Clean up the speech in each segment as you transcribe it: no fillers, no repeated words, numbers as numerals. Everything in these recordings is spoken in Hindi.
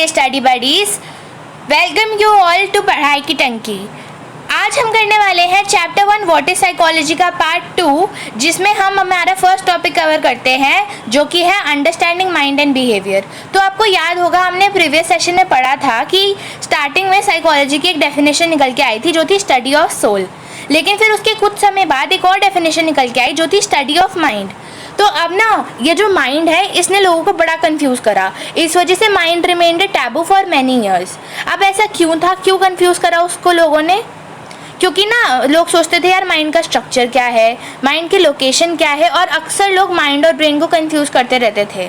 नमस्ते study buddies, welcome you all to पढ़ाई की टंकी। आज हम करने वाले हैं चैप्टर 1 व्हाट इज साइकोलॉजी का पार्ट 2, जिसमें हम हमारा फर्स्ट टॉपिक कवर करते हैं जो कि है अंडरस्टैंडिंग माइंड एंड बिहेवियर। तो आपको याद होगा हमने प्रीवियस सेशन में पढ़ा था कि स्टार्टिंग में साइकोलॉजी की एक डेफिनेशन निकल के आई थी जो थी स्टडी ऑफ सोल, लेकिन फिर उसके कुछ समय बाद एक और डेफिनेशन निकल के आई जो थी स्टडी ऑफ माइंड। तो अब ना ये जो माइंड है इसने लोगों को बड़ा कंफ्यूज करा, इस वजह से mind remained a taboo for many years. अब ऐसा क्यों था, क्यों कंफ्यूज करा उसको लोगों ने? क्योंकि ना लोग सोचते थे यार माइंड का स्ट्रक्चर क्या है, माइंड की लोकेशन क्या है, और अक्सर लोग माइंड और ब्रेन को कंफ्यूज करते रहते थे।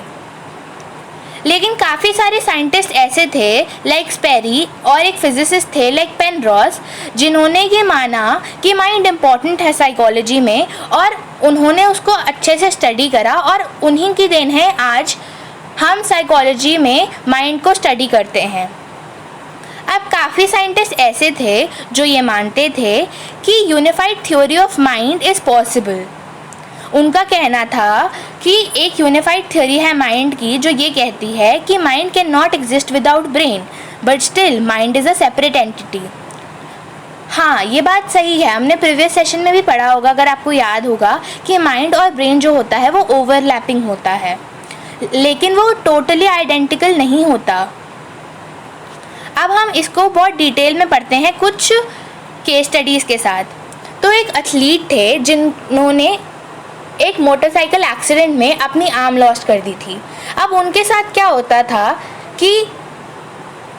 लेकिन काफ़ी सारे साइंटिस्ट ऐसे थे लाइक स्पेरी और एक फिजिसिस्ट थे लाइक पेनरॉस, जिन्होंने ये माना कि माइंड इम्पॉर्टेंट है साइकोलॉजी में, और उन्होंने उसको अच्छे से स्टडी करा, और उन्हीं की देन है आज हम साइकोलॉजी में माइंड को स्टडी करते हैं। अब काफ़ी साइंटिस्ट ऐसे थे जो ये मानते थे कि unified theory of mind is possible. उनका कहना था कि एक यूनिफाइड थ्योरी है माइंड की जो ये कहती है कि mind can not exist without brain, but still mind is a separate entity. हाँ, ये बात सही है, हमने प्रीवियस सेशन में भी पढ़ा होगा, अगर आपको याद होगा, कि माइंड और ब्रेन जो होता है वो ओवरलैपिंग होता है, लेकिन वो टोटली आइडेंटिकल नहीं होता। अब हम इसको बहुत डिटेल में पढ़ते हैं कुछ केस स्टडीज़ के साथ। तो एक एथलीट थे जिन्होंने एक मोटरसाइकिल एक्सीडेंट में अपनी आर्म लॉस्ट कर दी थी। अब उनके साथ क्या होता था कि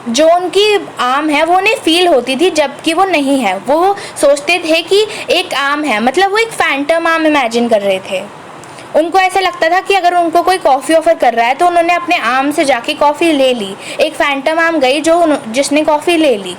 जो उनकी आर्म है वो उन्हें फील होती थी जबकि वो नहीं है। वो सोचते थे कि एक आर्म है, मतलब वो एक फैंटम आर्म इमेजिन कर रहे थे। उनको ऐसा लगता था कि अगर उनको कोई कॉफ़ी ऑफ़र कर रहा है तो उन्होंने अपने आर्म से जाके कॉफ़ी ले ली, एक फैंटम आर्म गई जिसने कॉफ़ी ले ली।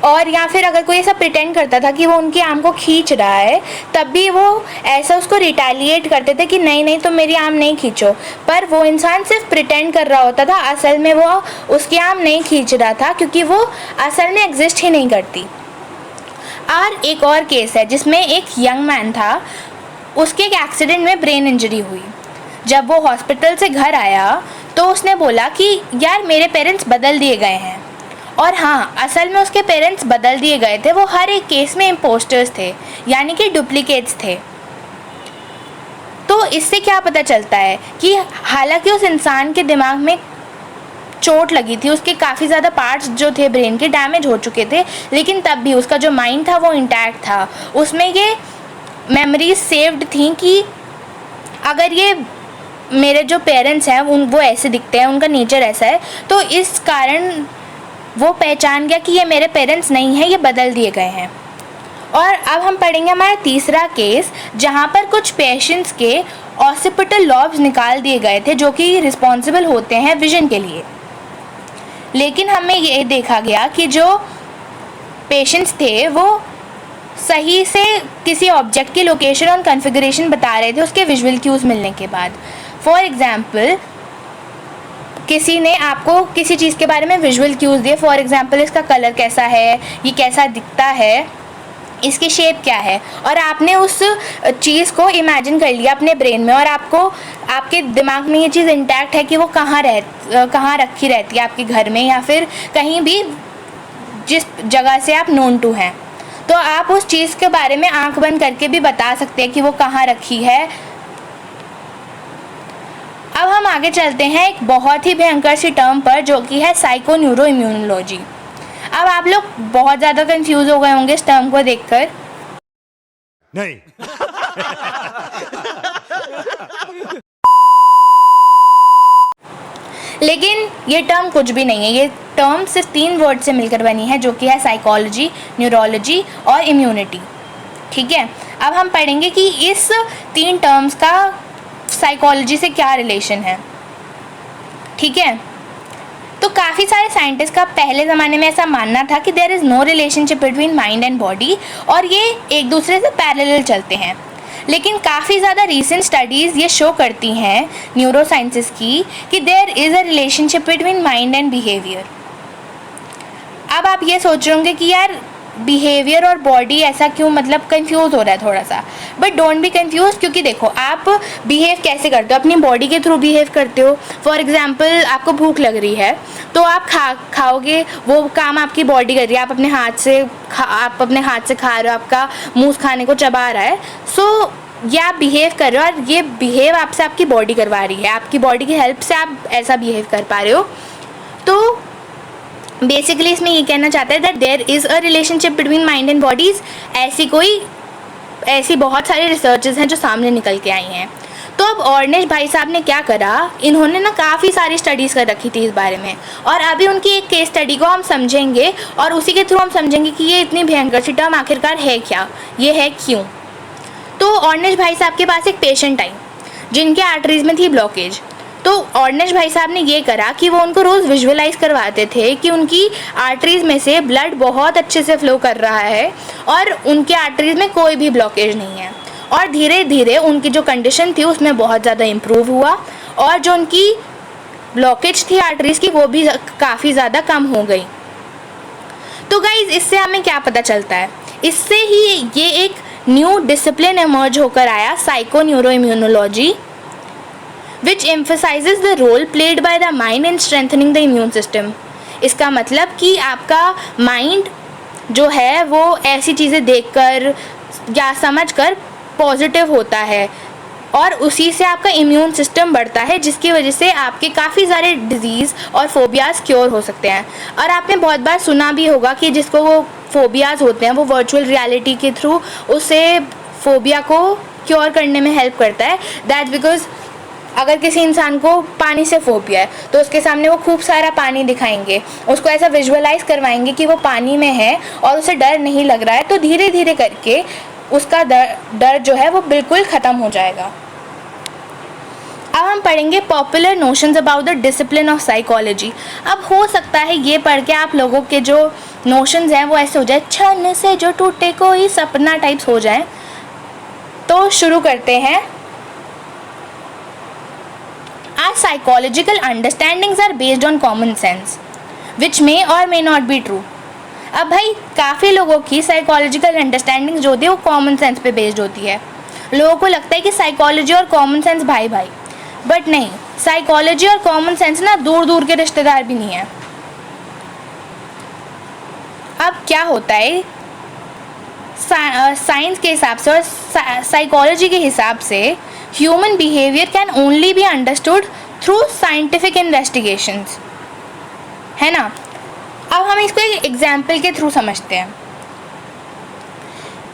और या फिर अगर कोई ऐसा प्रिटेंड करता था कि वो उनकी आर्म को खींच रहा है, तब भी वो ऐसा उसको रिटेलिएट करते थे कि नहीं नहीं, तो मेरी आर्म नहीं खींचो। पर वो इंसान सिर्फ प्रिटेंड कर रहा होता था, असल में वो उसकी आर्म नहीं खींच रहा था, क्योंकि वो असल में एग्जिस्ट ही नहीं करती। और एक और केस है जिसमें एक यंग मैन था, उसके एक एक्सीडेंट में ब्रेन इंजरी हुई। जब वो हॉस्पिटल से घर आया तो उसने बोला कि यार मेरे पेरेंट्स बदल दिए गए हैं। और हाँ, असल में उसके पेरेंट्स बदल दिए गए थे, वो हर एक केस में इम्पोस्टर्स थे, यानी कि डुप्लीकेट्स थे। तो इससे क्या पता चलता है कि हालांकि उस इंसान के दिमाग में चोट लगी थी, उसके काफ़ी ज़्यादा पार्ट्स जो थे ब्रेन के डैमेज हो चुके थे, लेकिन तब भी उसका जो माइंड था वो इंटैक्ट था। उसमें ये मेमोरीज सेव्ड थी कि अगर ये मेरे जो पेरेंट्स हैं वो ऐसे दिखते हैं, उनका नेचर ऐसा है, तो इस कारण वो पहचान गया कि ये मेरे पेरेंट्स नहीं हैं, ये बदल दिए गए हैं। और अब हम पढ़ेंगे हमारा तीसरा केस, जहाँ पर कुछ पेशेंट्स के ऑसिपिटल लॉब्स निकाल दिए गए थे जो कि रिस्पॉन्सिबल होते हैं विजन के लिए। लेकिन हमें ये देखा गया कि जो पेशेंट्स थे वो सही से किसी ऑब्जेक्ट की लोकेशन और कॉन्फ़िगरेशन बता रहे थे उसके विजुअल क्यूज़ मिलने के बाद। फॉर एग्ज़ाम्पल, किसी ने आपको किसी चीज़ के बारे में विजुअल क्यूज़ दिए, फॉर एग्ज़ाम्पल इसका कलर कैसा है, ये कैसा दिखता है, इसकी शेप क्या है, और आपने उस चीज़ को इमेजिन कर लिया अपने ब्रेन में, और आपको आपके दिमाग में ये चीज़ इंटैक्ट है कि वो कहाँ रखी रहती है, आपके घर में या फिर कहीं भी जिस जगह से आप नोन टू हैं। तो आप उस चीज़ के बारे में आंख बंद करके भी बता सकते हैं कि वो कहाँ रखी है। अब हम आगे चलते हैं एक बहुत ही भयंकर सी टर्म पर जो कि है साइको न्यूरो इम्यूनोलॉजी। अब आप लोग बहुत ज़्यादा कंफ्यूज हो गए होंगे इस टर्म को देखकर। नहीं। लेकिन ये टर्म कुछ भी नहीं है। ये टर्म सिर्फ 3 वर्ड से मिलकर बनी है जो कि है साइकोलॉजी, न्यूरोलॉजी और इम्यूनिटी। ठीक है, अब हम पढ़ेंगे कि इस 3 टर्म्स का साइकोलॉजी से क्या रिलेशन है। ठीक है, तो काफ़ी सारे साइंटिस्ट का पहले ज़माने में ऐसा मानना था कि there is no relationship between mind and body, और ये एक दूसरे से पैरेलल चलते हैं। लेकिन काफ़ी ज़्यादा रीसेंट स्टडीज़ ये शो करती हैं न्यूरो साइंसेस की कि there is a relationship between mind and behaviour. अब आप ये सोच रहे होंगे कि यार बिहेवियर और बॉडी ऐसा क्यों, मतलब कंफ्यूज हो रहा है थोड़ा सा, बट डोंट बी कंफ्यूज, क्योंकि देखो आप बिहेव कैसे करते हो, अपनी बॉडी के थ्रू बिहेव करते हो। फॉर एग्जांपल आपको भूख लग रही है तो आप खाओगे, वो काम आपकी बॉडी कर रही है, आप अपने हाथ से खा रहे हो, आपका मुंह खाने को चबा रहा है, सो ये आप बिहेव कर रहे हो और ये बिहेव आपसे आपकी बॉडी करवा रही है, आपकी बॉडी की हेल्प से आप ऐसा बिहेव कर पा रहे हो। तो बेसिकली इसमें ये कहना चाहता है that there is a relationship between mind and bodies. ऐसी बहुत सारी रिसर्चेस हैं जो सामने निकल के आई हैं। तो अब ऑर्नेज भाई साहब ने क्या करा, इन्होंने ना काफ़ी सारी स्टडीज़ कर रखी थी इस बारे में, और अभी उनकी एक केस स्टडी को हम समझेंगे और उसी के थ्रू हम समझेंगे कि ये इतनी भयंकर सी टर्म आखिरकार है क्या, ये है क्यों। तो ऑर्नेज भाई साहब के पास एक पेशेंट आई जिनके आर्टरीज में थी ब्लॉकेज। तो ऑर्नेज भाई साहब ने ये करा कि वो उनको रोज़ विजुअलाइज करवाते थे कि उनकी आर्टरीज में से ब्लड बहुत अच्छे से फ्लो कर रहा है और उनके आर्टरीज में कोई भी ब्लॉकेज नहीं है। और धीरे धीरे उनकी जो कंडीशन थी उसमें बहुत ज़्यादा इम्प्रूव हुआ और जो उनकी ब्लॉकेज थी आर्टरीज की वो भी काफ़ी ज़्यादा कम हो गई। तो गाइज इससे हमें क्या पता चलता है, इससे ही ये एक न्यू डिसिप्लिन इमर्ज होकर आया, psycho neuro immunology, which emphasises the role played by the mind in strengthening the immune system. इसका मतलब कि आपका माइंड जो है वो ऐसी चीज़ें देखकर या समझकर पॉजिटिव होता है और उसी से आपका इम्यून सिस्टम बढ़ता है, जिसकी वजह से आपके काफ़ी सारे डिजीज़ और फोबियाज़ क्योर हो सकते हैं। और आपने बहुत बार सुना भी होगा कि जिसको वो फोबियाज़ होते हैं वो वर्चुअल रियलिटी के थ्रू उससे फोबिया को क्योर करने में हेल्प करता है। दैट बिकॉज अगर किसी इंसान को पानी से फोबिया है तो उसके सामने वो खूब सारा पानी दिखाएंगे, उसको ऐसा विजुअलाइज करवाएंगे कि वो पानी में है और उसे डर नहीं लग रहा है, तो धीरे धीरे करके उसका डर जो है वो बिल्कुल ख़त्म हो जाएगा। अब हम पढ़ेंगे popular notions about the discipline of psychology. अब हो सकता है ये पढ़ के आप लोगों के जो नोशंस हैं वो ऐसे हो जाए, छन से जो टूटे कोई सपना टाइप्स हो जाए। तो शुरू करते हैं। Our psychological understandings are based on common sense, which may or may not be true. अब भाई काफ़ी लोगों की साइकोलॉजिकल अंडरस्टैंडिंग जो होती है वो कॉमन सेंस पे बेस्ड होती है। लोगों को लगता है कि साइकोलॉजी और कॉमन सेंस भाई भाई, बट नहीं, साइकोलॉजी और कॉमन सेंस ना दूर दूर के रिश्तेदार भी नहीं है। अब क्या होता है, साइंस के हिसाब से और साइकोलॉजी के हिसाब से human behaviour can only be understood through scientific investigations, है ना। अब हम इसको एक एग्जाम्पल के थ्रू समझते हैं।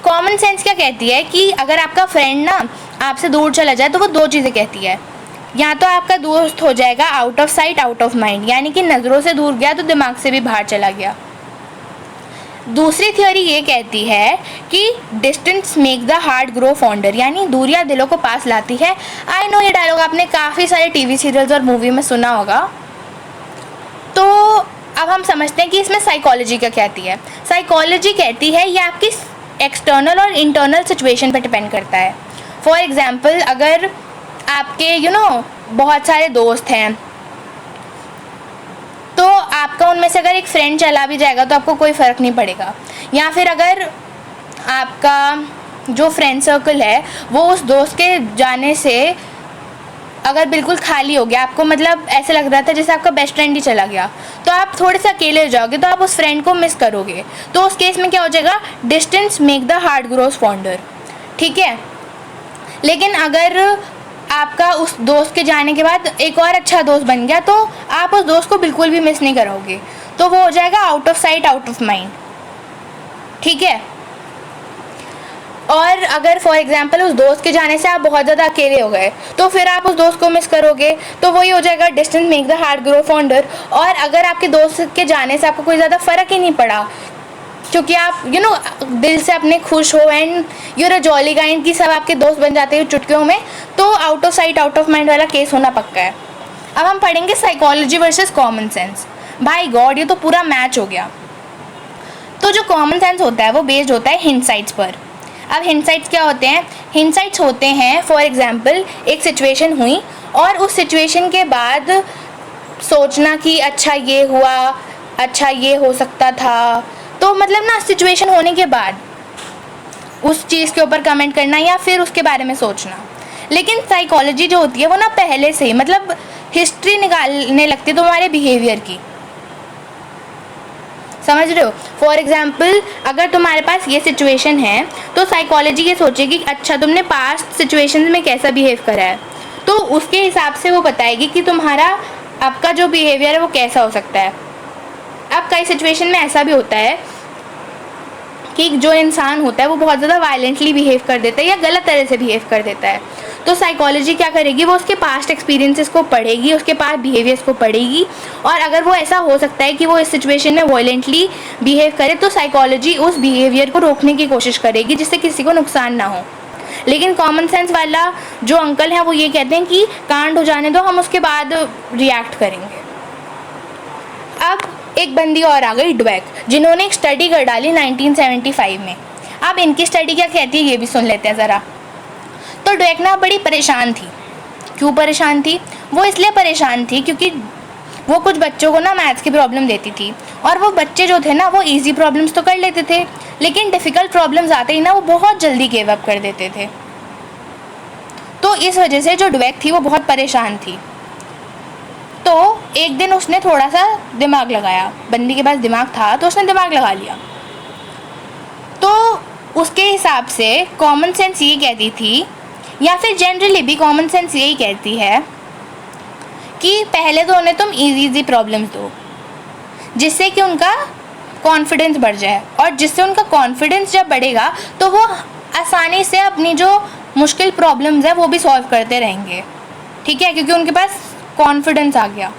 कॉमन सेंस क्या कहती है कि अगर आपका फ्रेंड ना आपसे दूर चला जाए तो वो दो चीज़ें कहती है, या तो आपका दोस्त हो जाएगा out of sight out of mind, यानी कि नज़रों से दूर गया तो दिमाग से भी बाहर चला गया। दूसरी थ्योरी ये कहती है कि distance make the heart grow fonder, यानी दूरियां दिलों को पास लाती है। आई नो ये डायलॉग आपने काफ़ी सारे टीवी सीरियल्स और मूवी में सुना होगा। तो अब हम समझते हैं कि इसमें साइकोलॉजी क्या कहती है। साइकोलॉजी कहती है ये आपकी एक्सटर्नल और इंटरनल सिचुएशन पर डिपेंड करता है। फॉर एग्जाम्पल, अगर आपके बहुत सारे दोस्त हैं तो आपका उनमें से अगर एक फ्रेंड चला भी जाएगा तो आपको कोई फ़र्क नहीं पड़ेगा। या फिर अगर आपका जो फ्रेंड सर्कल है वो उस दोस्त के जाने से अगर बिल्कुल खाली हो गया, आपको मतलब ऐसे लग रहा था जैसे आपका बेस्ट फ्रेंड ही चला गया, तो आप थोड़े से अकेले हो जाओगे, तो आप उस फ्रेंड को मिस करोगे। तो उस केस में क्या हो जाएगा, distance make the heart grows fonder, ठीक है। लेकिन अगर आपका उस दोस्त के जाने के बाद एक और अच्छा दोस्त बन गया तो आप उस दोस्त को बिल्कुल भी मिस नहीं करोगे, तो वो हो जाएगा out of sight out of mind, ठीक है। और अगर फॉर एग्जांपल उस दोस्त के जाने से आप बहुत ज़्यादा अकेले हो गए तो फिर आप उस दोस्त को मिस करोगे, तो वही हो जाएगा distance make the heart grow fonder. और अगर आपके दोस्त के जाने से आपको कोई ज़्यादा फ़र्क ही नहीं पड़ा क्योंकि आप दिल से अपने खुश हो एंड यूर अ जॉली गाइंड की सब आपके दोस्त बन जाते हैं चुटकियों में, तो out of sight out of mind वाला केस होना पक्का है। अब हम पढ़ेंगे psychology versus common sense. By God, ये तो पूरा मैच हो गया। तो जो कॉमन सेंस होता है वो बेस्ड होता है हिंसाइट्स पर। अब हिंसाइट्स क्या होते हैं, हिंसाइट्स होते हैं फॉर एग्जांपल एक सिचुएशन हुई और उस सिचुएशन के बाद सोचना कि अच्छा ये हुआ, अच्छा ये हो सकता था, तो मतलब ना सिचुएशन होने के बाद उस चीज़ के ऊपर कमेंट करना या फिर उसके बारे में सोचना। लेकिन साइकोलॉजी जो होती है वो ना पहले से ही मतलब हिस्ट्री निकालने लगती है तुम्हारे बिहेवियर की, समझ रहे हो? फॉर एग्जाम्पल अगर तुम्हारे पास ये सिचुएशन है तो साइकोलॉजी ये सोचेगी कि अच्छा तुमने पास्ट सिचुएशंस में कैसा बिहेव करा है, तो उसके हिसाब से वो बताएगी कि तुम्हारा आपका जो बिहेवियर है वो कैसा हो सकता है। अब कई सिचुएशन में ऐसा भी होता है कि जो इंसान होता है वो बहुत ज़्यादा वायलेंटली बिहेव कर देता है या गलत तरह से बिहेव कर देता है, तो साइकोलॉजी क्या करेगी, वो उसके पास्ट एक्सपीरियंसेस को पढ़ेगी, उसके पास्ट बिहेवियर्स को पढ़ेगी, और अगर वो ऐसा हो सकता है कि वो इस सिचुएशन में वायलेंटली बिहेव करे तो साइकोलॉजी उस बिहेवियर को रोकने की कोशिश करेगी जिससे किसी को नुकसान ना हो। लेकिन कॉमन सेंस वाला जो अंकल है वो ये कहते हैं कि कांड हो जाने दो, हम उसके बाद रिएक्ट करेंगे। अब एक बंदी और आ गई, ड्वेक, जिन्होंने एक स्टडी कर डाली 1975 में। अब इनकी स्टडी क्या कहती है ये भी सुन लेते हैं ज़रा। तो ड्वेक ना बड़ी परेशान थी। क्यों परेशान थी? वो इसलिए परेशान थी क्योंकि वो कुछ बच्चों को ना मैथ्स की प्रॉब्लम देती थी, और वो बच्चे जो थे ना वो इजी प्रॉब्लम्स तो कर लेते थे, लेकिन डिफ़िकल्ट प्रॉब्लम्स आते ही ना वो बहुत जल्दी गिव अप कर देते थे। तो इस वजह से जो ड्वेक थी वो बहुत परेशान थी। तो एक दिन उसने थोड़ा सा दिमाग लगाया, बंदी के पास दिमाग था तो उसने दिमाग लगा लिया। तो उसके हिसाब से कॉमन सेंस ये कहती थी, या फिर जनरली भी कॉमन सेंस यही कहती है कि पहले तो उन्हें तुम इजी प्रॉब्लम्स दो जिससे कि उनका कॉन्फिडेंस बढ़ जाए, और जिससे उनका कॉन्फिडेंस जब बढ़ेगा तो वो आसानी से अपनी जो मुश्किल प्रॉब्लम्स है वो भी सॉल्व करते रहेंगे, ठीक है, क्योंकि उनके पास कॉन्फिडेंस आ गया।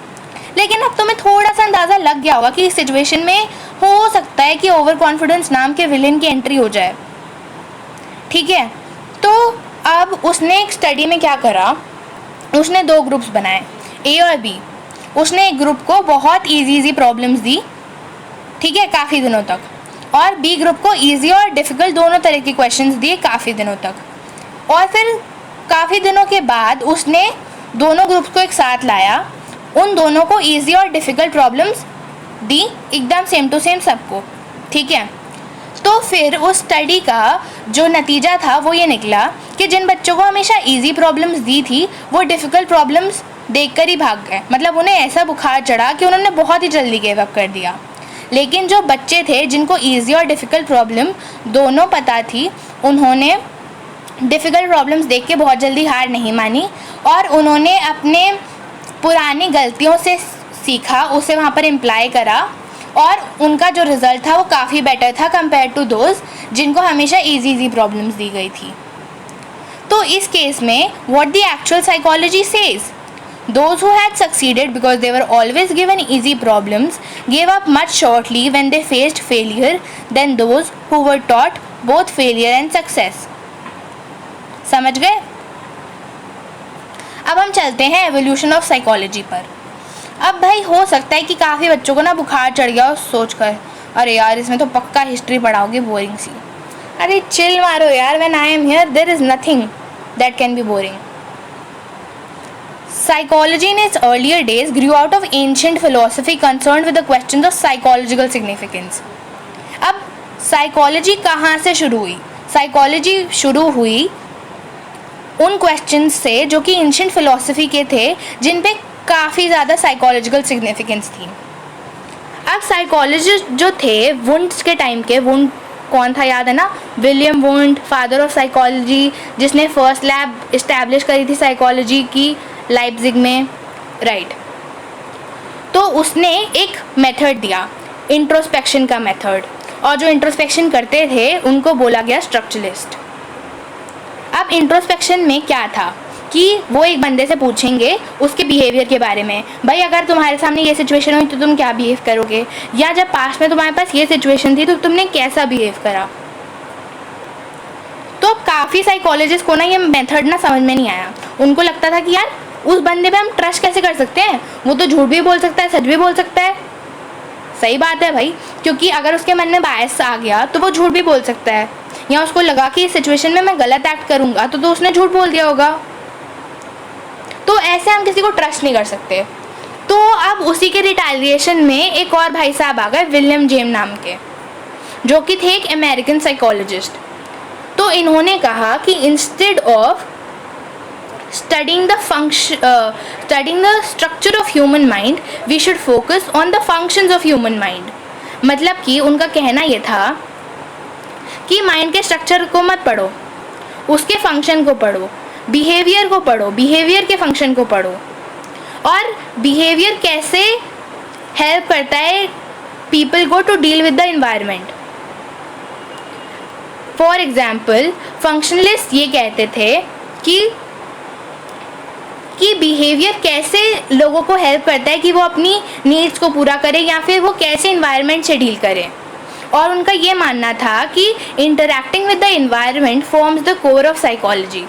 लेकिन अब तुम्हें थोड़ा सा अंदाज़ा लग गया होगा कि इस सिचुएशन में हो सकता है कि ओवर कॉन्फिडेंस नाम के विलेन की एंट्री हो जाए, ठीक है। तो अब उसने एक स्टडी में क्या करा, उसने 2 ग्रुप्स बनाए, ए और बी। उसने एक ग्रुप को बहुत इजी प्रॉब्लम्स दी, ठीक है, काफ़ी दिनों तक, और बी ग्रुप को इजी और डिफ़िकल्ट दोनों तरह के क्वेश्चंस दिए काफ़ी दिनों तक। और फिर काफ़ी दिनों के बाद उसने दोनों ग्रुप्स को एक साथ लाया, उन दोनों को इजी और डिफ़िकल्ट प्रॉब्लम्स दी एकदम सेम टू सेम सबको, ठीक है। तो फिर उस स्टडी का जो नतीजा था वो ये निकला कि जिन बच्चों को हमेशा इजी प्रॉब्लम्स दी थी वो डिफ़िकल्ट प्रॉब्लम्स देखकर ही भाग गए, मतलब उन्हें ऐसा बुखार चढ़ा कि उन्होंने बहुत ही जल्दी गिव अप कर दिया। लेकिन जो बच्चे थे जिनको इजी और डिफ़िकल्ट प्रॉब्लम दोनों पता थी, उन्होंने डिफ़िकल्ट प्रॉब्लम्स देख के बहुत जल्दी हार नहीं मानी, और उन्होंने अपने पुरानी गलतियों से सीखा, उसे वहाँ पर इम्प्लाई करा, और उनका जो रिज़ल्ट था वो काफ़ी बेटर था कंपेयर टू दोज जिनको हमेशा इजी प्रॉब्लम्स दी गई थी। तो इस केस में what the actual psychology says, those who had succeeded because they were always given easy problems gave up much shortly when they faced failure than those who were taught both failure and success। समझ गए? अब हम चलते हैं एवोल्यूशन ऑफ साइकोलॉजी पर। अब भाई हो सकता है कि काफ़ी बच्चों को ना बुखार चढ़ गया और सोच कर अरे यार इसमें तो पक्का हिस्ट्री पढ़ाओगे बोरिंग सी। अरे चिल मारो यार, when I am here there is nothing that can be boring. Psychology in its earlier days grew out of ancient philosophy concerned with the questions of psychological significance। अब साइकोलॉजी कहाँ से शुरू हुई? साइकोलॉजी शुरू हुई उन क्वेश्चंस से जो कि एंशिएंट फिलोसफी के थे, जिन पे काफ़ी ज़्यादा साइकोलॉजिकल सिग्निफिकेंस थी। अब साइकोलॉजिस्ट जो थे वुंड्स के टाइम के, वुंड कौन था याद है ना, William wound, father of psychology, जिसने फर्स्ट लैब इस्टेब्लिश करी थी साइकोलॉजी की लाइप्जिग में, राइट। तो उसने एक मेथड दिया, इंट्रोस्पेक्शन का मेथड, और जो इंट्रोस्पेक्शन करते थे उनको बोला गया स्ट्रक्चरलिस्ट। अब इंट्रोस्पेक्शन में क्या था कि वो एक बंदे से पूछेंगे उसके बिहेवियर के बारे में, भाई अगर तुम्हारे सामने ये सिचुएशन हुई तो तुम क्या बिहेव करोगे, या जब पास्ट में तुम्हारे पास ये सिचुएशन थी तो तुमने कैसा बिहेव करा। तो काफ़ी साइकोलॉजिस्ट को ना ये मेथड ना समझ में नहीं आया। उनको लगता था कि यार उस बंदे पे हम ट्रस्ट कैसे कर सकते हैं, वो तो झूठ भी बोल सकता है, सच भी बोल सकता है। सही बात है भाई, क्योंकि अगर उसके मन में बायस आ गया तो वो झूठ भी बोल सकता है, या उसको लगा कि इस सिचुएशन में मैं गलत एक्ट करूँगा तो उसने झूठ बोल दिया होगा। तो ऐसे हम किसी को ट्रस्ट नहीं कर सकते। तो अब उसी के रिटालिएशन में एक और भाई साहब आ गए, विलियम जेम नाम के, जो कि थे एक अमेरिकन साइकोलॉजिस्ट। तो इन्होंने कहा कि instead of studying the structure of human mind, we should focus on the functions of human mind। मतलब कि उनका कहना ये था कि माइंड के स्ट्रक्चर को मत पढ़ो, उसके फंक्शन को पढ़ो, बिहेवियर को पढ़ो, बिहेवियर के फंक्शन को पढ़ो, और बिहेवियर कैसे हेल्प करता है पीपल को to deal with the environment. For example functionalist ये कहते थे कि बिहेवियर कैसे लोगों को हेल्प करता है कि वो अपनी नीड्स को पूरा करे या फिर वो कैसे एनवायरनमेंट से डील करे। और उनका ये मानना था कि interacting with the environment forms the core of psychology.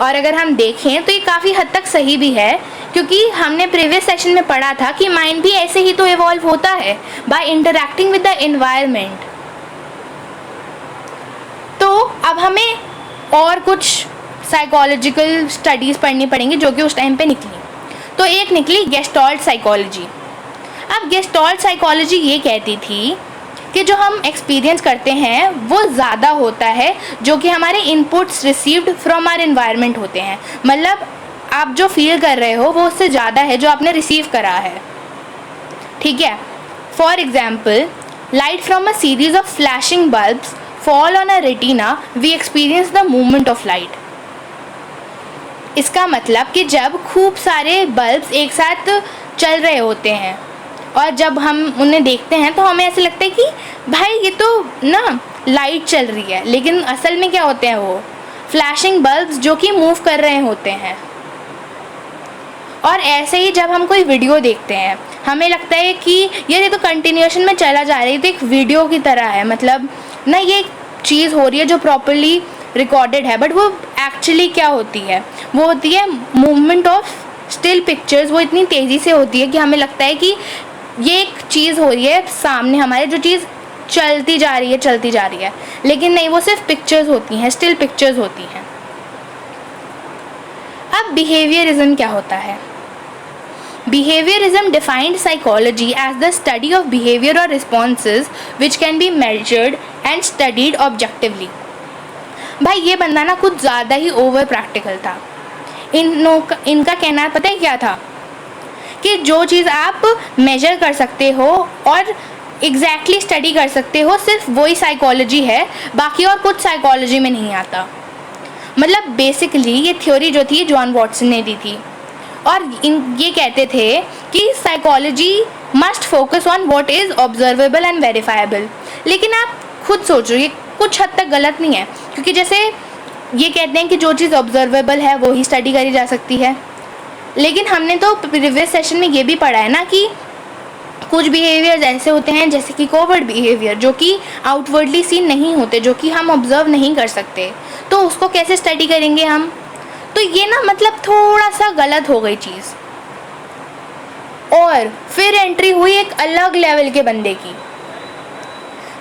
और अगर हम देखें तो ये काफ़ी हद तक सही भी है, क्योंकि हमने प्रीवियस सेशन में पढ़ा था कि माइंड भी ऐसे ही तो इवॉल्व होता है, by interacting with the environment. तो अब हमें और कुछ साइकोलॉजिकल स्टडीज़ पढ़नी पड़ेंगी जो कि उस टाइम पे निकली। तो एक निकली गेस्टाल्ट साइकोलॉजी। अब गेस्टाल्ट साइकोलॉजी ये कहती थी कि जो हम एक्सपीरियंस करते हैं वो ज़्यादा होता है जो कि हमारे inputs received from our environment होते हैं। मतलब आप जो फील कर रहे हो वो उससे ज़्यादा है जो आपने रिसीव करा है। ठीक है, for example light from a series of flashing bulbs fall on a retina, we experience the movement of light. इसका मतलब कि जब खूब सारे बल्ब्स एक साथ चल रहे होते हैं और जब हम उन्हें देखते हैं तो हमें ऐसे लगता है कि भाई ये तो ना लाइट चल रही है, लेकिन असल में क्या होते हैं वो फ्लैशिंग बल्ब्स जो कि मूव कर रहे होते हैं। और ऐसे ही जब हम कोई वीडियो देखते हैं हमें लगता है कि यार ये तो कंटिन्यूएशन में चला जा रही है, तो एक वीडियो की तरह है, मतलब ना ये एक चीज़ हो रही है जो प्रॉपर्ली रिकॉर्डेड है, बट वो एक्चुअली क्या होती है, वो होती है मूवमेंट ऑफ स्टिल पिक्चर्स। वो इतनी तेज़ी से होती है कि हमें लगता है कि ये एक चीज़ हो रही है सामने हमारे, जो चीज़ चलती जा रही है, लेकिन नहीं, वो सिर्फ पिक्चर्स होती हैं, स्टिल पिक्चर्स होती हैं। अब बिहेवियरिज्म क्या होता है? Behaviorism defined psychology as the study of behavior or responses which can be measured and studied objectively। भाई ये बंदा ना कुछ ज़्यादा ही ओवर प्रैक्टिकल था। इनका कहना पता है क्या था कि जो चीज़ आप मेजर कर सकते हो और एग्जैक्टली स्टडी कर सकते हो सिर्फ वही साइकोलॉजी है, बाकी और कुछ साइकोलॉजी में नहीं आता। मतलब बेसिकली ये थ्योरी जो थी जॉन वॉटसन ने दी थी, और ये कहते थे कि psychology must focus on what is observable and verifiable. लेकिन आप खुद सोचो ये कुछ हद तक गलत नहीं है, क्योंकि जैसे ये कहते हैं कि जो चीज़ ऑब्जर्वेबल है वो ही स्टडी करी जा सकती है, लेकिन हमने तो प्रीवियस सेशन में ये भी पढ़ा है ना कि कुछ बिहेवियर्स ऐसे होते हैं जैसे कि कोवर्ट बिहेवियर जो कि आउटवर्डली सीन नहीं होते, जो कि हम ऑब्जर्व नहीं कर सकते, तो उसको कैसे स्टडी करेंगे हम? तो ये ना मतलब थोड़ा सा गलत हो गई चीज़। और फिर एंट्री हुई एक अलग लेवल के बंदे की,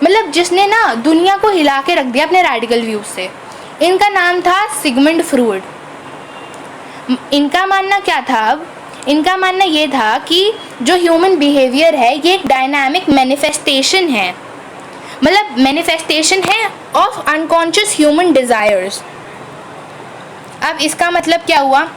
मतलब जिसने ना दुनिया को हिला के रख दिया अपने रेडिकल व्यूज से। इनका नाम था सिगमंड फ्रूड। इनका मानना क्या था? अब इनका मानना ये था कि जो ह्यूमन बिहेवियर है ये एक डायनामिक मैनिफेस्टेशन है, मतलब मैनिफेस्टेशन है ऑफ अनकॉन्शियस ह्यूमन डिज़ायर्स। अब इसका मतलब क्या हुआ?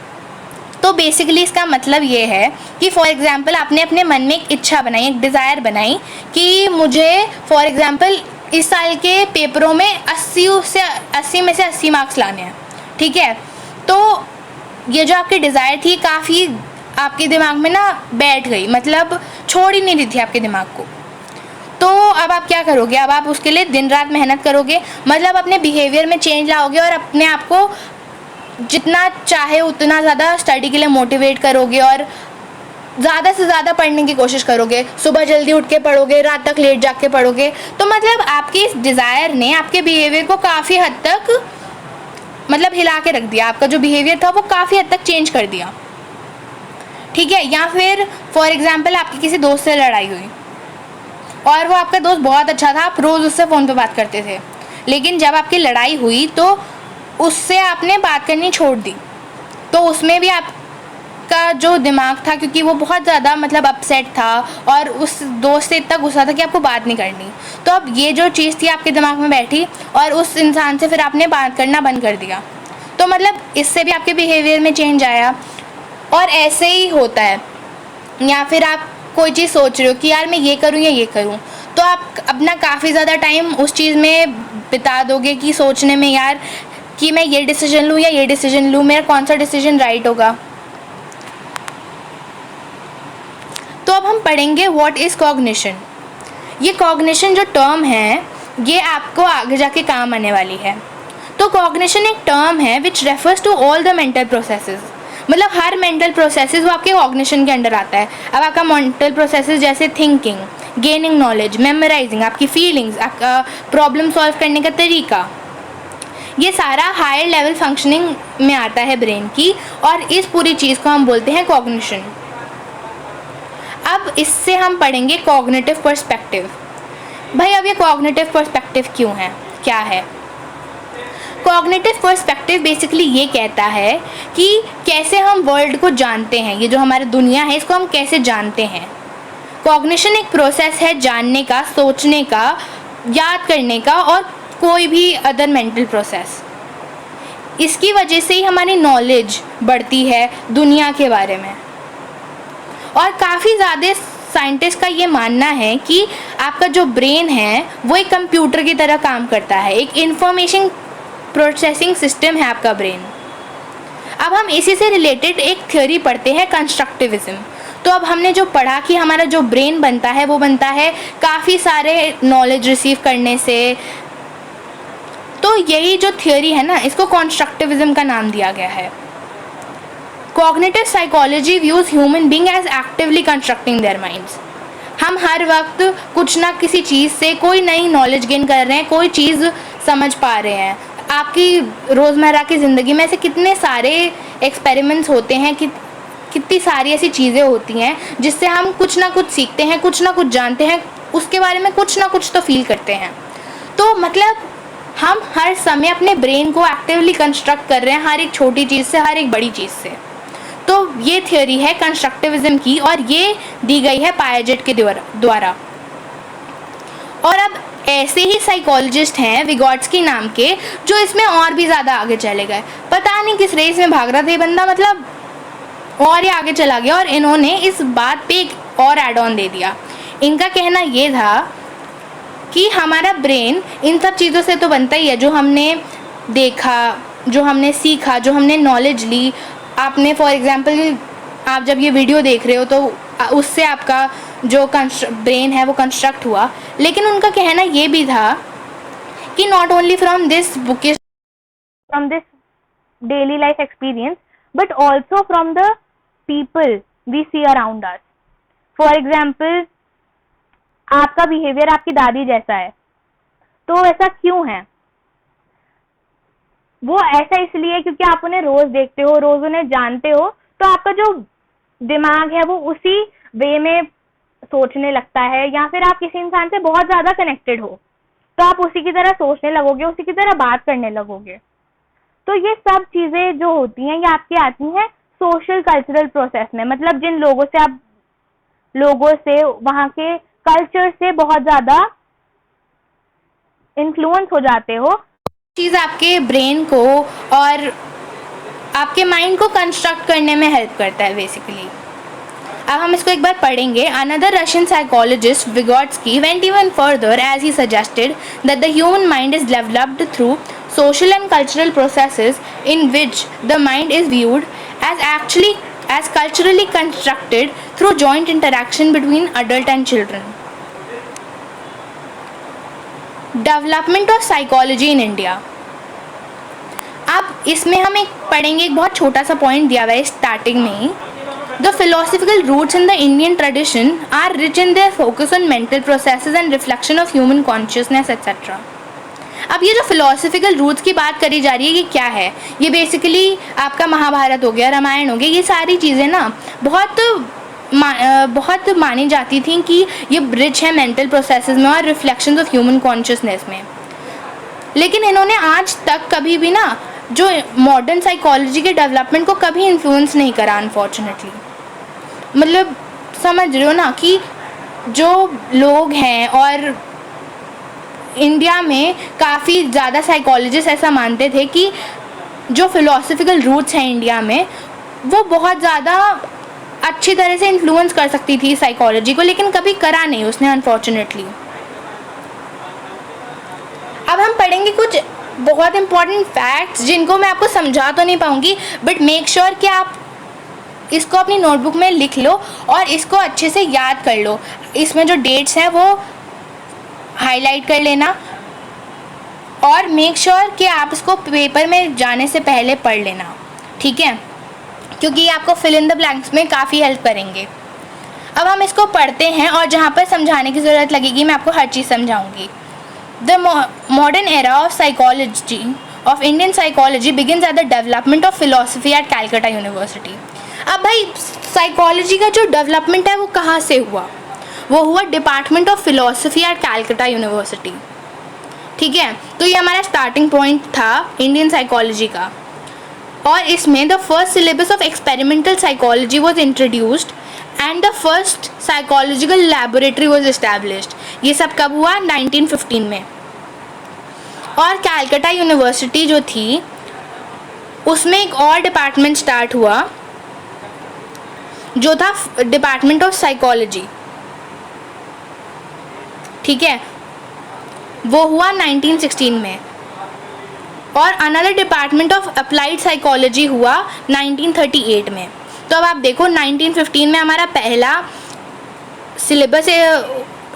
तो बेसिकली इसका मतलब ये है कि फॉर एग्ज़ाम्पल आपने अपने मन में एक इच्छा बनाई, एक डिज़ायर बनाई कि मुझे फॉर एग्ज़ाम्पल इस साल के पेपरों में 80 में से 80 मार्क्स लाने हैं। ठीक है, तो ये जो आपकी डिज़ायर थी काफ़ी आपके दिमाग में ना बैठ गई, मतलब छोड़ ही नहीं रही थी आपके दिमाग को। तो अब आप क्या करोगे? अब आप उसके लिए दिन रात मेहनत करोगे, मतलब अपने बिहेवियर में चेंज लाओगे और अपने आप को जितना चाहे उतना ज़्यादा स्टडी के लिए मोटिवेट करोगे और ज़्यादा से ज़्यादा पढ़ने की कोशिश करोगे। सुबह जल्दी उठ के पढ़ोगे, रात तक लेट जाग के पढ़ोगे। तो मतलब आपके इस डिज़ायर ने आपके बिहेवियर को काफ़ी हद तक मतलब हिला के रख दिया। आपका जो बिहेवियर था वो काफ़ी हद तक चेंज कर दिया। ठीक है, या फिर फॉर एग्ज़ाम्पल आपकी किसी दोस्त से लड़ाई हुई और वो आपका दोस्त बहुत अच्छा था, आप रोज़ उससे फ़ोन पे बात करते थे, लेकिन जब आपकी लड़ाई हुई तो उससे आपने बात करनी छोड़ दी। तो उसमें भी आपका जो दिमाग था, क्योंकि वो बहुत ज़्यादा मतलब अपसेट था और उस दोस्त से इतना गुस्सा था कि आपको बात नहीं करनी, तो अब ये जो चीज़ थी आपके दिमाग में बैठी और उस इंसान से फिर आपने बात करना बंद कर दिया। तो मतलब इससे भी आपके बिहेवियर में चेंज आया। और ऐसे ही होता है, या फिर आप कोई चीज़ सोच रहे हो कि यार मैं ये करूँ या ये करूँ, तो तो आप अपना काफ़ी ज़्यादा टाइम उस चीज़ में बिता दोगे कि सोचने में यार कि मैं ये डिसीजन लूँ या ये डिसीजन लूँ, मेरा कौन सा डिसीजन राइट होगा। तो अब हम पढ़ेंगे व्हाट इज़ कॉग्निशन। ये कॉग्निशन जो टर्म है ये आपको आगे जाके काम आने वाली है। तो कॉग्निशन एक टर्म है which refers to all the mental processes, मतलब हर मेंटल प्रोसेसेस वो आपके कॉग्निशन के अंडर आता है। अब आपका मेंटल प्रोसेसेस जैसे थिंकिंग, गेनिंग नॉलेज, मेमोराइजिंग, आपकी फीलिंग्स, आपका प्रॉब्लम सॉल्व करने का तरीका, ये सारा हायर लेवल फंक्शनिंग में आता है ब्रेन की, और इस पूरी चीज़ को हम बोलते हैं कॉग्निशन। अब इससे हम पढ़ेंगे कॉग्निटिव पर्सपेक्टिव। भाई अब ये कॉग्निटिव पर्सपेक्टिव क्यों है, क्या है? कॉग्निटिव पर्सपेक्टिव बेसिकली ये कहता है कि कैसे हम वर्ल्ड को जानते हैं, ये जो हमारी दुनिया है इसको हम कैसे जानते हैं। कॉग्निशन एक प्रोसेस है जानने का, सोचने का, याद करने का और कोई भी अदर मेंटल प्रोसेस। इसकी वजह से ही हमारी नॉलेज बढ़ती है दुनिया के बारे में। और काफ़ी ज़्यादा साइंटिस्ट का ये मानना है कि आपका जो ब्रेन है वो एक कंप्यूटर की तरह काम करता है, एक इंफॉर्मेशन प्रोसेसिंग सिस्टम है आपका ब्रेन। अब हम इसी से रिलेटेड एक थ्योरी पढ़ते हैं, कंस्ट्रक्टिविज्म। तो अब हमने जो पढ़ा कि हमारा जो ब्रेन बनता है वो बनता है काफ़ी सारे नॉलेज रिसीव करने से, तो यही जो थ्योरी है ना इसको कंस्ट्रक्टिविज्म का नाम दिया गया है। Cognitive psychology views human being as actively constructing their minds. हम हर वक्त कुछ ना किसी चीज़ से कोई नई नॉलेज गेन कर रहे हैं, कोई चीज़ समझ पा रहे हैं। आपकी रोज़मर्रा की ज़िंदगी में ऐसे कितने सारे एक्सपेरिमेंट्स होते हैं कि कितनी सारी ऐसी चीज़ें होती हैं जिससे हम कुछ ना कुछ सीखते हैं, कुछ ना कुछ जानते हैं, उसके बारे में कुछ ना कुछ तो फील करते हैं। तो मतलब हम हर समय अपने ब्रेन को एक्टिवली कंस्ट्रक्ट कर रहे हैं, हर एक छोटी चीज़ से, हर एक बड़ी चीज़ से। तो ये थ्योरी है कंस्ट्रक्टिविज्म की और ये दी गई है पायजेट के द्वारा। और अब ऐसे ही साइकोलॉजिस्ट हैं विगोट्स्की नाम के जो इसमें और भी ज़्यादा आगे चले गए। पता नहीं किस रेस में भाग रहा था ये बंदा, मतलब और ही आगे चला गया और इन्होंने इस बात पे एक और एड ऑन दे दिया। इनका कहना ये था कि हमारा ब्रेन इन सब चीज़ों से तो बनता ही है, जो हमने देखा, जो हमने सीखा, जो हमने नॉलेज ली। आपने फॉर एग्जांपल आप जब ये वीडियो देख रहे हो तो उससे आपका जो ब्रेन है वो कंस्ट्रक्ट हुआ। लेकिन उनका कहना ये भी था कि not only from this bookish, from this daily life experience, but also from the people we see around us. For example आपका बिहेवियर आपकी दादी जैसा है, तो ऐसा क्यों है? वो ऐसा इसलिए क्योंकि आप उन्हें रोज देखते हो, रोज उन्हें जानते हो, तो आपका जो दिमाग है वो उसी वे में सोचने लगता है। या फिर आप किसी इंसान से बहुत ज्यादा कनेक्टेड हो तो आप उसी की तरह सोचने लगोगे, उसी की तरह बात करने लगोगे। तो ये सब चीजें जो होती हैं ये आपकी आती हैं सोशल कल्चरल प्रोसेस में, मतलब जिन लोगों से आप वहाँ के कल्चर से बहुत ज्यादा इन्फ्लुएंस हो जाते हो। चीज़ आपके ब्रेन को और आपके माइंड को कंस्ट्रक्ट करने में हेल्प करता है बेसिकली। अब हम इसको एक बार पढ़ेंगे। Another Russian psychologist Vygotsky went even further as he suggested that the human mind is developed through social and cultural processes in which the mind is viewed as culturally constructed through joint interaction between adult and children. Development of psychology in India. अब इसमें हम एक पढ़ेंगे, एक बहुत छोटा सा पॉइंट दिया हुआ है स्टार्टिंग में ही। The philosophical roots in the Indian tradition are rich in their focus on mental processes and reflection of human consciousness etc. अब ये जो फिलोसफिकल रूट्स की बात करी जा रही है ये क्या है? ये बेसिकली आपका महाभारत हो गया, रामायण हो गया, ये सारी चीज़ें ना बहुत मानी जाती थी कि ये रिच है मेंटल प्रोसेसेस में और रिफ्लेक्शंस ऑफ ह्यूमन कॉन्शियसनेस में। लेकिन इन्होंने आज तक कभी भी ना जो मॉडर्न साइकोलॉजी के डेवलपमेंट को कभी इन्फ्लुएंस नहीं करा अनफॉर्चुनेटली। मतलब समझ रहे हो ना कि जो लोग हैं, और इंडिया में काफ़ी ज़्यादा साइकोलॉजिस्ट ऐसा मानते थे कि जो फिलोसफिकल रूट्स हैं इंडिया में वो बहुत ज़्यादा अच्छी तरह से इन्फ्लुएंस कर सकती थी साइकोलॉजी को, लेकिन कभी करा नहीं उसने अनफॉर्चुनेटली। पढ़ेंगे कुछ बहुत इंपॉर्टेंट फैक्ट्स जिनको मैं आपको समझा तो नहीं पाऊँगी, बट मेक श्योर कि आप इसको अपनी नोटबुक में लिख लो और इसको अच्छे से याद कर लो। इसमें जो डेट्स हैं वो हाईलाइट कर लेना और मेक श्योर कि आप इसको पेपर में जाने से पहले पढ़ लेना, ठीक है, क्योंकि ये आपको फिल इन द ब्लैंक्स में काफ़ी हेल्प करेंगे। अब हम इसको पढ़ते हैं और जहाँ पर समझाने की ज़रूरत लगेगी मैं आपको हर चीज़ समझाऊंगी। The modern era of psychology of Indian psychology begins at the development of philosophy at Calcutta university. अब भाई साइकोलॉजी का जो डेवलपमेंट है वो कहाँ से हुआ? वो हुआ department of philosophy at Calcutta university, ठीक है। तो ये हमारा स्टार्टिंग पॉइंट था इंडियन साइकोलॉजी का। और इसमें the first syllabus of experimental psychology was introduced and the first psychological laboratory was established. ये सब कब हुआ? 1915 में। और कैलकाटा यूनिवर्सिटी जो थी उसमें एक और डिपार्टमेंट स्टार्ट हुआ जो था डिपार्टमेंट ऑफ साइकोलॉजी, ठीक है, वो हुआ 1916 में। और another department of applied psychology हुआ 1938 में। तो अब आप देखो 1915 में हमारा पहला सिलेबस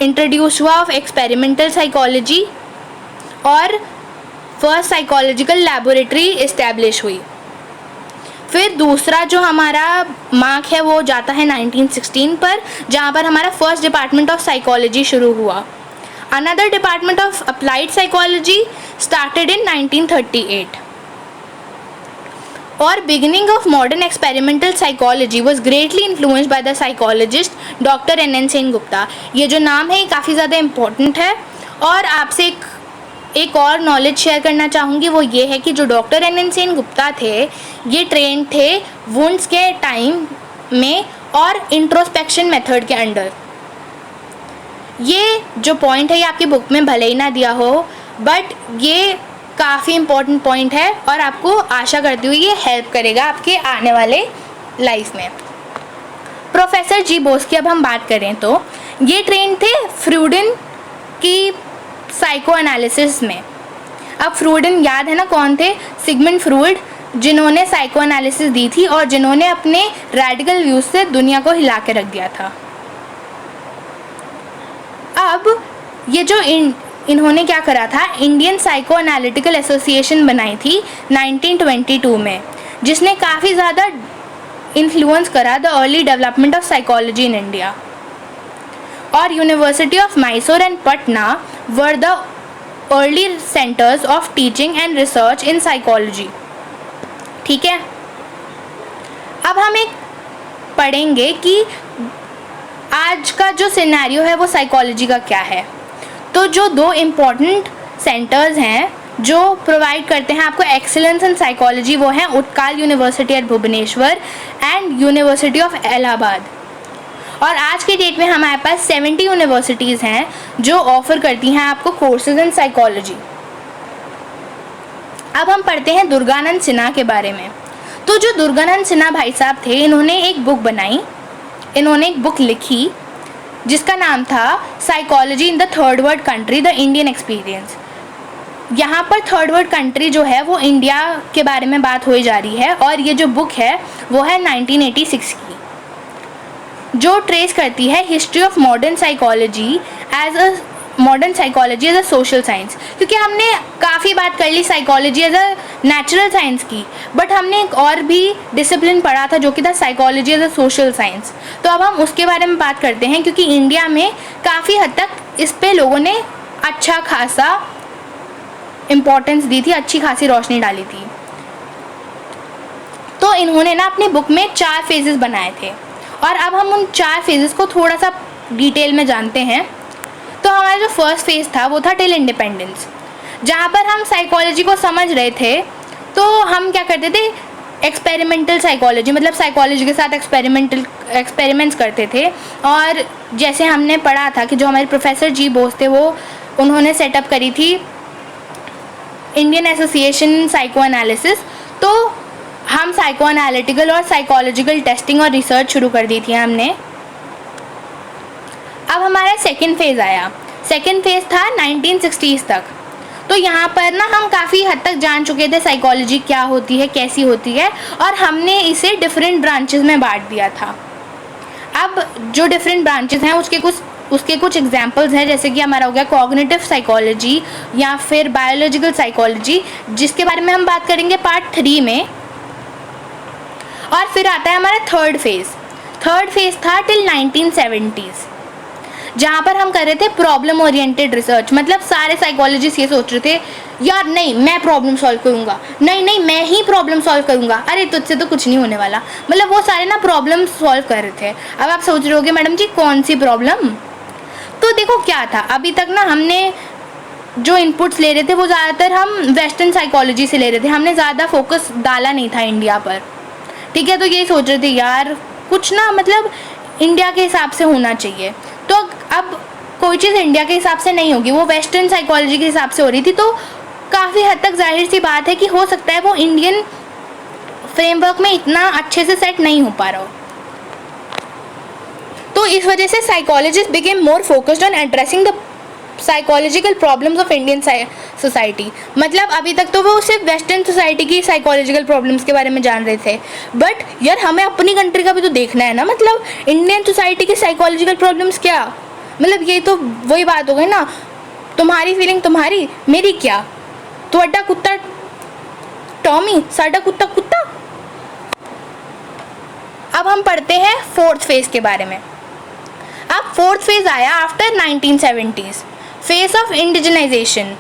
इंट्रोड्यूस हुआ ऑफ एक्सपेरिमेंटल साइकोलॉजी और फर्स्ट साइकोलॉजिकल लैबोरेटरी इस्टेब्लिश हुई। फिर दूसरा जो हमारा मार्क है वो जाता है 1916 पर, जहाँ पर हमारा फर्स्ट डिपार्टमेंट ऑफ साइकोलॉजी शुरू हुआ। Another department of applied psychology started in 1938। और beginning of modern experimental psychology was greatly influenced by the psychologist doctor NN Sengupta. ये जो नाम है ये काफ़ी ज़्यादा इम्पोर्टेंट है। और आपसे एक और नॉलेज शेयर करना चाहूँगी, वो ये है कि जो डॉक्टर NN सेनगुप्ता थे ये ट्रेन थे वुंड्स के टाइम में और इंट्रोस्पेक्शन मेथड के अंडर। ये जो पॉइंट है ये आपकी बुक में भले ही ना दिया हो, बट ये काफ़ी इम्पोर्टेंट पॉइंट है और आपको आशा करती हुई ये हेल्प करेगा आपके आने वाले लाइफ में। प्रोफेसर जी बोस की अब हम बात करें तो ये ट्रेन थे फ्रूडिन की साइको एनालिसिस में। अब फ्रूडिन याद है ना कौन थे? सिगमंड फ्रूड, जिन्होंने साइको एनालिसिस दी थी और जिन्होंने अपने रेडिकल व्यूज से दुनिया को हिला के रख दिया था। अब ये जो इन्होंने क्या करा था, इंडियन साइको एनालिटिकल एसोसिएशन बनाई थी 1922 में, जिसने काफ़ी ज़्यादा इन्फ्लुएंस करा the early development of psychology in India. और university of Mysore and Patna were the early centres of teaching and research in psychology, ठीक है। अब हम एक पढ़ेंगे कि आज का जो सिनेरियो है वो साइकोलॉजी का क्या है। तो जो दो इम्पॉर्टेंट सेंटर्स हैं जो प्रोवाइड करते हैं आपको एक्सीलेंस इन साइकोलॉजी वो हैं Utkal university at Bhubaneswar and university of Allahabad. और आज के डेट में हमारे पास 70 यूनिवर्सिटीज़ हैं जो ऑफ़र करती हैं आपको कोर्सेज इन साइकोलॉजी। अब हम पढ़ते हैं दुर्गानंद सिन्हा के बारे में। तो जो दुर्गानंद सिन्हा भाई साहब थे इन्होंने एक बुक बनाई, इन्होंने एक बुक लिखी जिसका नाम था psychology in the third world country the Indian experience. यहाँ पर थर्ड वर्ल्ड कंट्री जो है वो इंडिया के बारे में बात हो जा रही है और ये जो बुक है वो है 1986 की, जो ट्रेस करती है history of modern psychology as a social science. क्योंकि हमने काफ़ी बात कर ली psychology as a natural science की, बट हमने एक और भी डिसिप्लिन पढ़ा था जो कि था psychology as a social science. तो अब हम उसके बारे में बात करते हैं क्योंकि इंडिया में काफ़ी हद तक इस पे लोगों ने अच्छा खासा इम्पोर्टेंस दी थी, अच्छी खासी रोशनी डाली थी। तो इन्होंने ना अपनी बुक में 4 फेजेस बनाए थे और अब हम उन 4 फेजेस को थोड़ा सा डिटेल में जानते हैं। तो हमारा जो फर्स्ट फेज़ था वो था टिल इंडिपेंडेंस, जहाँ पर हम साइकोलॉजी को समझ रहे थे। तो हम क्या करते थे, एक्सपेरिमेंटल साइकोलॉजी मतलब साइकोलॉजी के साथ एक्सपेरिमेंट्स करते थे। और जैसे हमने पढ़ा था कि जो हमारे प्रोफेसर जी बोस थे वो उन्होंने सेटअप करी थी इंडियन एसोसिएशन साइको एनालिसिस। तो हम साइको एनालिटिकल और साइकोलॉजिकल टेस्टिंग और रिसर्च शुरू कर दी थी हमने। अब हमारा सेकेंड फेज़ आया। सेकेंड फेज़ था 1960s तक। तो यहाँ पर ना हम काफ़ी हद तक जान चुके थे साइकोलॉजी क्या होती है, कैसी होती है, और हमने इसे डिफरेंट ब्रांचेस में बांट दिया था। अब जो डिफरेंट ब्रांचेस हैं उसके कुछ एग्जांपल्स हैं, जैसे कि हमारा हो गया कॉग्निटिव साइकोलॉजी या फिर बायोलॉजिकल साइकोलॉजी, जिसके बारे में हम बात करेंगे पार्ट 3 में। और फिर आता है हमारा थर्ड फेज़ था टिल 1970s, जहाँ पर हम कर रहे थे प्रॉब्लम ओरिएंटेड रिसर्च। मतलब सारे साइकोलॉजिस्ट ये सोच रहे थे यार नहीं मैं प्रॉब्लम सॉल्व करूँगा, नहीं मैं ही प्रॉब्लम सॉल्व करूँगा, अरे तुझसे तो कुछ नहीं होने वाला। मतलब वो सारे ना प्रॉब्लम सॉल्व कर रहे थे। अब आप सोच रहे होगे मैडम जी कौन सी प्रॉब्लम? तो देखो क्या था, अभी तक ना हमने जो इनपुट्स ले रहे थे वो ज़्यादातर हम वेस्टर्न साइकोलॉजी से ले रहे थे, हमने ज़्यादा फोकस डाला नहीं था इंडिया पर, ठीक है। तो ये सोच रहे थे यार कुछ ना मतलब इंडिया के हिसाब से होना चाहिए। तो अब कोई चीज़ इंडिया के हिसाब से नहीं होगी, वो वेस्टर्न साइकोलॉजी के हिसाब से हो रही थी, तो काफ़ी हद तक जाहिर सी बात है कि हो सकता है वो इंडियन फ्रेमवर्क में इतना अच्छे से सेट नहीं हो पा रहा हो। तो इस वजह से psychologist became more focused on addressing the psychological problems of Indian society. मतलब अभी तक तो वो सिर्फ वेस्टर्न सोसाइटी की साइकोलॉजिकल प्रॉब्लम्स के बारे में जान रहे थे, बट यार हमें अपनी कंट्री का भी तो देखना है ना। मतलब इंडियन सोसाइटी की साइकोलॉजिकल प्रॉब्लम्स क्या, मतलब ये तो वही बात हो गई ना, तुम्हारी फीलिंग तुम्हारी, मेरी क्या, ਤੁਹਾਡਾ कुत्ता टॉमी साडा कुत्ता कुत्ता। अब हम पढ़ते हैं फोर्थ फेज के बारे में। अब फोर्थ फेज आया after 1970s, phase of indigenisation.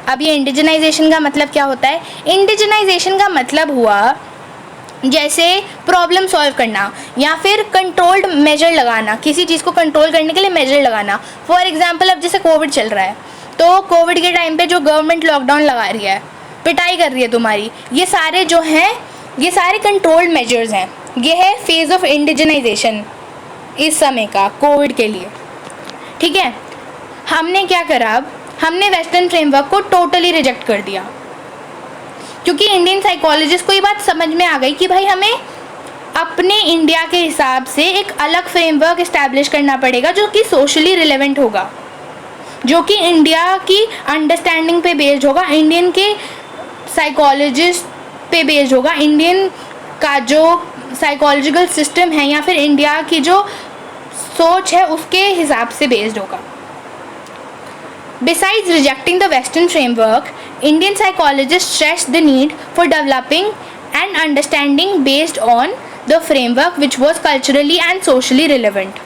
अब ये इंडिजनाइजेशन का मतलब क्या होता है? इंडिजनाइजेशन का मतलब हुआ जैसे प्रॉब्लम सॉल्व करना या फिर कंट्रोल्ड मेजर लगाना, किसी चीज़ को कंट्रोल करने के लिए मेजर लगाना। फॉर एग्जांपल अब जैसे कोविड चल रहा है, तो कोविड के टाइम पे जो गवर्नमेंट लॉकडाउन लगा रही है, पिटाई कर रही है तुम्हारी, ये सारे जो हैं ये सारे कंट्रोल्ड मेजर्स हैं। ये है फेज ऑफ इंडिजनाइजेशन इस समय का कोविड के लिए, ठीक है। हमने क्या करा, अब हमने वेस्टर्न फ्रेमवर्क को टोटली रिजेक्ट कर दिया, क्योंकि इंडियन साइकोलॉजिस्ट को ये बात समझ में आ गई कि भाई हमें अपने इंडिया के हिसाब से एक अलग फ्रेमवर्क इस्टेब्लिश करना पड़ेगा जो कि सोशली रिलेवेंट होगा, जो कि इंडिया की अंडरस्टैंडिंग पे बेस्ड होगा, इंडियन के साइकोलॉजिस्ट पे बेस्ड होगा, इंडियन का जो साइकोलॉजिकल सिस्टम है या फिर इंडिया की जो सोच है उसके हिसाब से बेस्ड होगा। Besides rejecting the Western framework, Indian psychologists stressed the need for developing an understanding based on the framework which was culturally and socially relevant.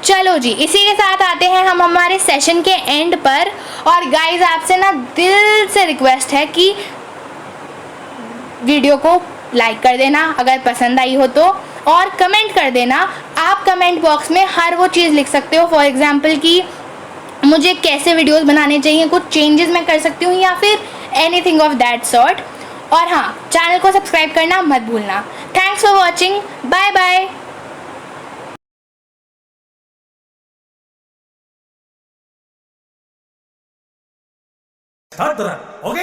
चलो जी, इसी के साथ आते हैं हम हमारे सेशन के एंड पर। और गाइज आपसे ना दिल से रिक्वेस्ट है कि वीडियो को लाइक कर देना अगर पसंद आई हो तो, और कमेंट कर देना। आप कमेंट बॉक्स में हर वो चीज़ लिख सकते हो, फॉर एग्जांपल कि मुझे कैसे वीडियोस बनाने चाहिए, कुछ चेंजेस मैं कर सकती हूँ या फिर एनीथिंग ऑफ दैट सॉर्ट। और हाँ, चैनल को सब्सक्राइब करना मत भूलना। Thanks for watching, bye bye. छात्र हो गए।